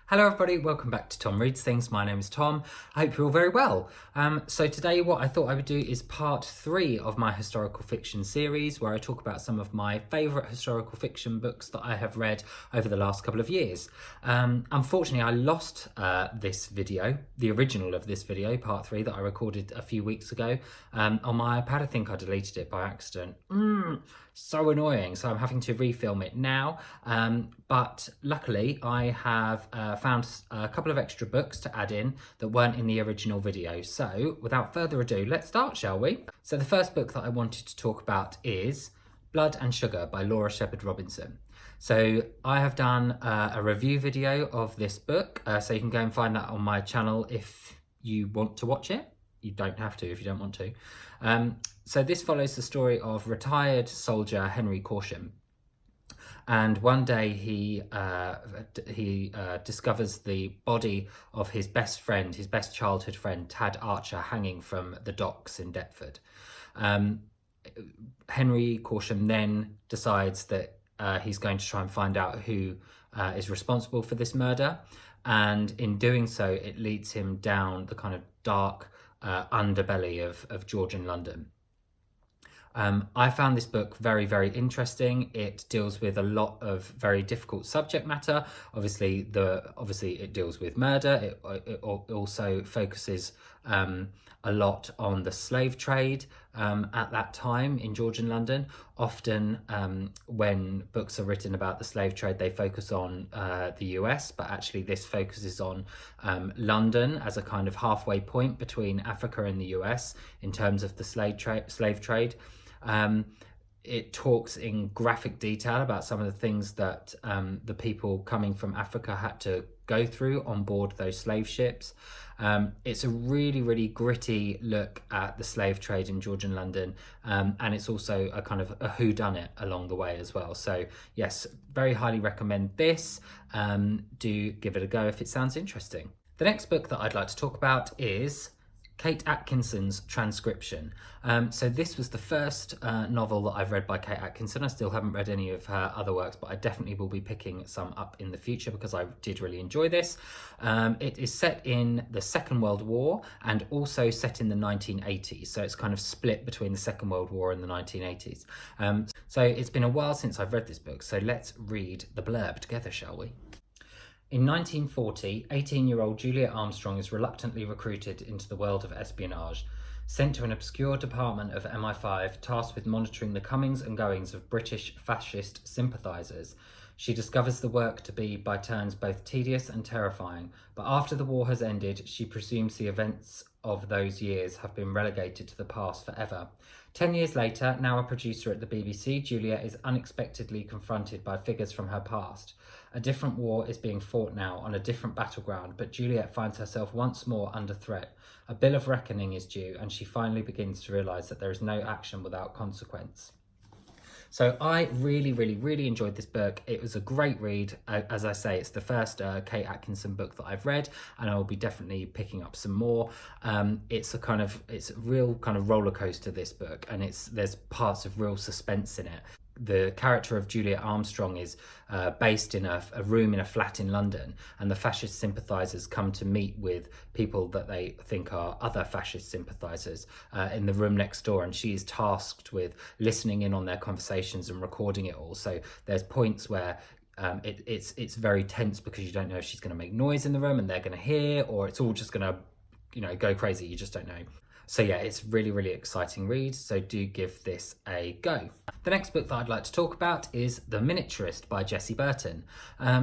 Hello everybody, welcome back to Tom Reads Things. My name is Tom. I hope you're all very well. So today what I thought I would do is part 3 of my historical fiction series where I talk about some of my favourite historical fiction books that I have read over the last couple of years. Unfortunately, I lost this video, the original of this video, part 3, that I recorded a few weeks ago on my iPad. I think I deleted it by accident. So annoying, so I'm having to refilm it now, but luckily I have found a couple of extra books to add in that weren't in the original video. So without further ado, let's start, shall we? So the first book that I wanted to talk about is Blood and Sugar by Laura Shepherd Robinson. So I have done a review video of this book, so you can go and find that on my channel if you want to watch it. You don't have to if you don't want to. So this follows the story of retired soldier Henry Corsham. And one day he discovers the body of his best friend, his best childhood friend, Tad Archer, hanging from the docks in Deptford. Henry Corsham then decides that he's going to try and find out who is responsible for this murder. And in doing so, it leads him down the kind of dark underbelly of Georgian London. I found this book very, very interesting. It deals with a lot of very difficult subject matter. Obviously, it deals with murder. It also focuses a lot on the slave trade at that time in Georgian London. Often when books are written about the slave trade, they focus on the US, but actually this focuses on London as a kind of halfway point between Africa and the US in terms of the slave trade. It talks in graphic detail about some of the things that the people coming from Africa had to go through on board those slave ships. It's a really, really gritty look at the slave trade in Georgian London, and it's also a kind of a whodunit along the way as well. So yes, very highly recommend this. Do give it a go if it sounds interesting. The next book that I'd like to talk about is Kate Atkinson's Transcription. So this was the first novel that I've read by Kate Atkinson. I still haven't read any of her other works, but I definitely will be picking some up in the future because I did really enjoy this. It is set in the Second World War and also set in the 1980s. So it's kind of split between the Second World War and the 1980s. So it's been a while since I've read this book. So let's read the blurb together, shall we? In 1940, 18-year-old Juliet Armstrong is reluctantly recruited into the world of espionage, sent to an obscure department of MI5 tasked with monitoring the comings and goings of British fascist sympathisers. She discovers the work to be, by turns, both tedious and terrifying, but after the war has ended, she presumes the events of those years have been relegated to the past forever. 10 years later, now a producer at the BBC, Juliet is unexpectedly confronted by figures from her past. A different war is being fought now on a different battleground, but Juliet finds herself once more under threat. A bill of reckoning is due, and she finally begins to realise that there is no action without consequence. So I really, really, really enjoyed this book. It was a great read. As I say, it's the first Kate Atkinson book that I've read, and I will be definitely picking up some more. It's a real kind of roller coaster, this book, and there's parts of real suspense in it. The character of Juliet Armstrong is based in a room in a flat in London, and the fascist sympathisers come to meet with people that they think are other fascist sympathisers in the room next door, and she is tasked with listening in on their conversations and recording it all. So there's points where it's very tense because you don't know if she's going to make noise in the room and they're going to hear, or it's all just going to go crazy. You just don't know. So yeah, it's really, really exciting read, so do give this a go. The next book that I'd like to talk about is The Miniaturist by Jessie Burton.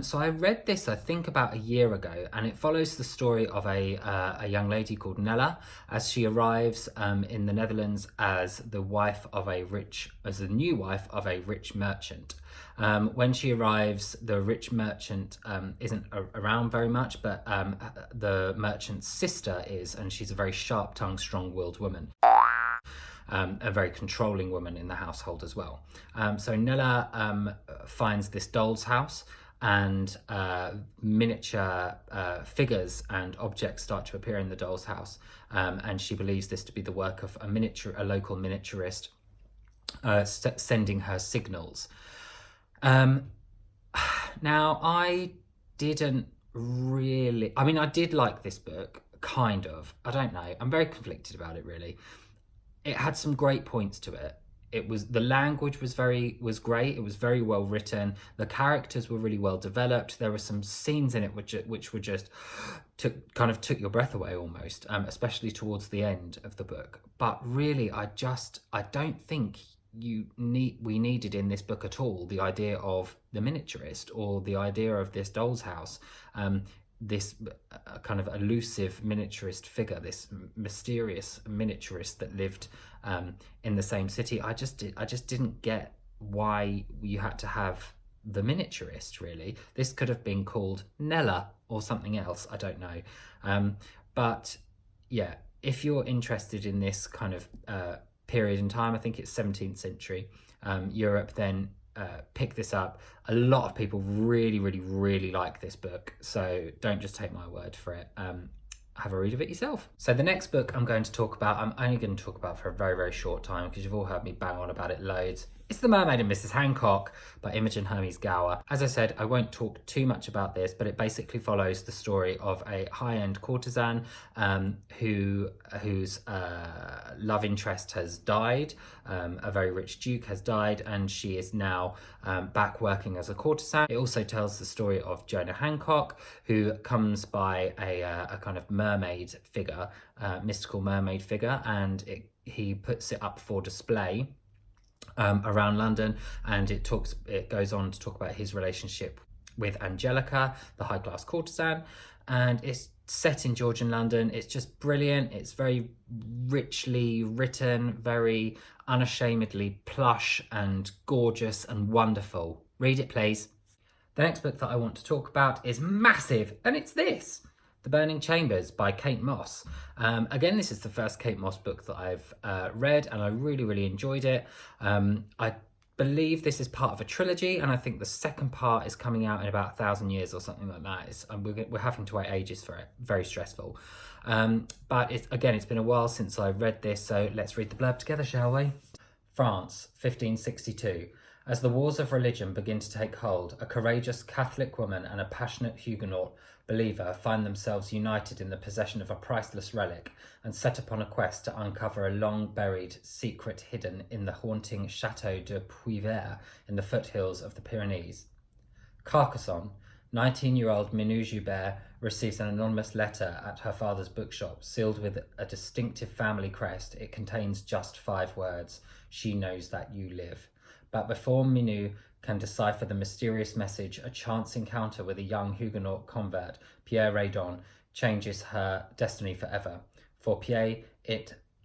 So I read this, I think, about a year ago, and it follows the story of a young lady called Nella as she arrives in the Netherlands as the new wife of a rich merchant. When she arrives, the rich merchant isn't around very much, but the merchant's sister is, and she's a very sharp-tongued, strong-willed woman. A very controlling woman in the household as well. So Nella finds this doll's house, and miniature figures and objects start to appear in the doll's house, and she believes this to be the work of a local miniaturist sending her signals. Now, I didn't really, I mean, I did like this book, kind of. I don't know. I'm very conflicted about it, really. It had some great points to it. It was, the language was great. It was very well written. The characters were really well developed. There were some scenes in it which were just took your breath away almost, especially towards the end of the book. But really, I don't think we needed in this book at all the idea of the miniaturist or the idea of this doll's house. This kind of elusive miniaturist figure, this mysterious miniaturist that lived in the same city. I just didn't get why you had to have the miniaturist, really. This could have been called Nella or something else, I don't know. But yeah, if you're interested in this kind of period in time, I think it's 17th century Europe, then pick this up. A lot of people really like this book, so don't just take my word for it. Have a read of it yourself. So the next book I'm going to talk about, I'm only going to talk about for a very short time because you've all heard me bang on about it loads. It's The Mermaid and Mrs. Hancock by Imogen Hermes Gowar. As I said, I won't talk too much about this, but it basically follows the story of a high-end courtesan whose love interest has died. A very rich duke has died, and she is now back working as a courtesan. It also tells the story of Jonah Hancock, who comes by a kind of mermaid figure, mystical mermaid figure, and he puts it up for display around London, and it goes on to talk about his relationship with Angelica, the high-class courtesan, and it's set in Georgian London. It's just brilliant. It's very richly written, very unashamedly plush and gorgeous and wonderful. Read it, please. The next book that I want to talk about is massive, and it's this. The Burning Chambers by Kate Mosse. Again, this is the first Kate Mosse book that I've read, and I really enjoyed it. I believe this is part of a trilogy, and I think the second part is coming out in about 1,000 years or something like that. We're having to wait ages for it. Very stressful. But it's been a while since I read this, so let's read the blurb together, shall we? France, 1562. As the wars of religion begin to take hold, a courageous Catholic woman and a passionate Huguenot believer find themselves united in the possession of a priceless relic and set upon a quest to uncover a long-buried secret hidden in the haunting Château de Puivert in the foothills of the Pyrenees. Carcassonne, 19-year-old Minou Joubert receives an anonymous letter at her father's bookshop, sealed with a distinctive family crest. It contains just 5 words: "She knows that you live." But before Minou can decipher the mysterious message, a chance encounter with a young Huguenot convert, Pierre Redon, changes her destiny forever. For Pierre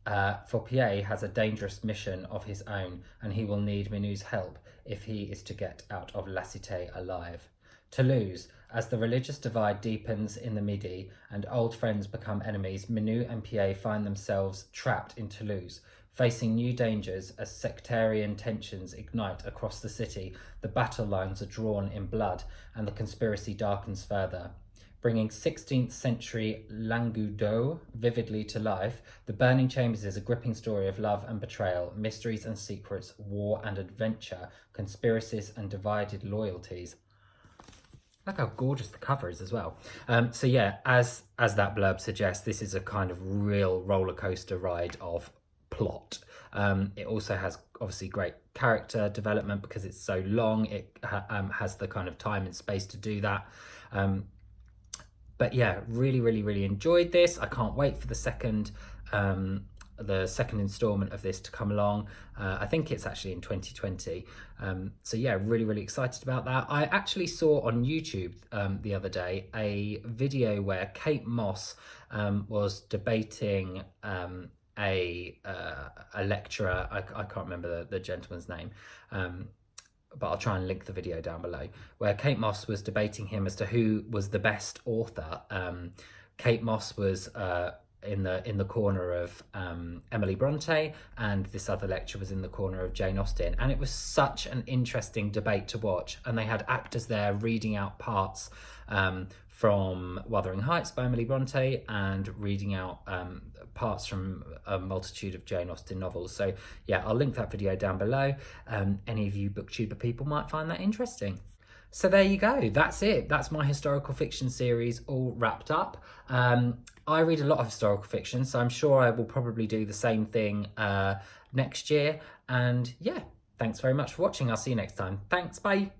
has a dangerous mission of his own, and he will need Minou's help if he is to get out of La Cité alive. Toulouse, as the religious divide deepens in the Midi and old friends become enemies, Minou and Pierre find themselves trapped in Toulouse. Facing new dangers as sectarian tensions ignite across the city, the battle lines are drawn in blood and the conspiracy darkens further. Bringing 16th century Languedoc vividly to life, The Burning Chambers is a gripping story of love and betrayal, mysteries and secrets, war and adventure, conspiracies and divided loyalties. Look how gorgeous the cover is as well. So yeah, as that blurb suggests, this is a kind of real roller coaster ride of plot. It also has obviously great character development because it's so long. It has the kind of time and space to do that. But yeah, really enjoyed this. I can't wait for the second installment of this to come along. I think it's actually in 2020. So yeah, really excited about that. I actually saw on YouTube the other day a video where Kate Mosse was debating a lecturer. I can't remember the gentleman's name, but I'll try and link the video down below, where Kate Mosse was debating him as to who was the best author. Kate Mosse was in the corner of Emily Bronte, and this other lecturer was in the corner of Jane Austen, and it was such an interesting debate to watch. And they had actors there reading out parts from Wuthering Heights by Emily Bronte and reading out parts from a multitude of Jane Austen novels. So yeah, I'll link that video down below. Any of you booktuber people might find that interesting. So there you go. That's it. That's my historical fiction series all wrapped up. I read a lot of historical fiction, so I'm sure I will probably do the same thing next year. And yeah, thanks very much for watching. I'll see you next time. Thanks. Bye.